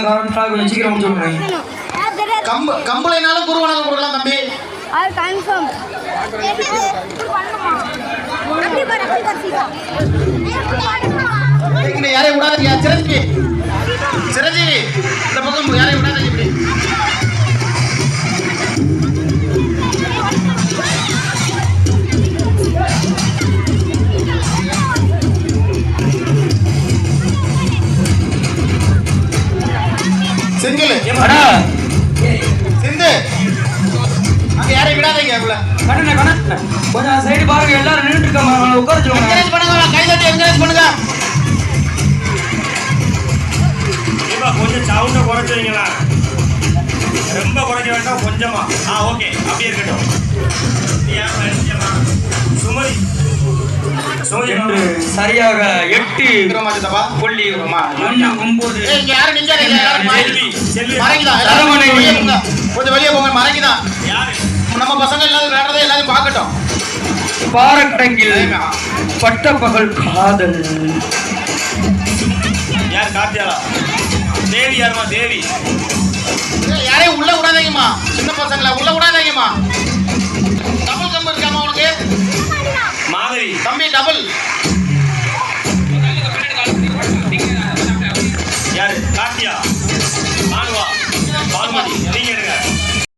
காரணம் வச்சுக்கிறோம் சொல்றேன். கம்பளைனாலும் குரு வணக்கம் கொடுக்கலாம் தம்பி. அது கன்ஃபார்ம். யாரையும் விடாதீங்க. சிரஞ்சீவி இந்த பக்கம் யாரையும் விடாதீங்க. இப்படி செந்தில் சிந்து அங்க யாரையும் விடாதீங்க. கொஞ்சம் சைடு பாருங்க, எல்லாரும் நின்றுட்டு இருக்காங்க. உட்கார பண்ணுங்க, கை தட்டி என்கரேஜ் பண்ணுங்க. கொஞ்சம் சவுண்ட குறைச்சு வைங்களா, ரொம்ப குறைக்க வேண்டாம், கொஞ்சமா. ஓகே, அப்படியே இருக்கட்டும். சுமதி சரியாக 8.9 கொஞ்சம் வெளியே போங்க. மறைக்குதான் நம்ம பசங்க எல்லாரும் பார்க்கட்டும். பாரட்டங்கில் பட்ட பகல் காதல். யார் காத்தியாளா? தேவி யாருமா? தேவி யாரையும் உள்ள விடாதீங்கம்மா. சின்ன பசங்களை உள்ள விடாதீங்கம்மா. டபுள் கம்பு இருக்காமா உனக்கு? மாதவி தம்பி டபுள்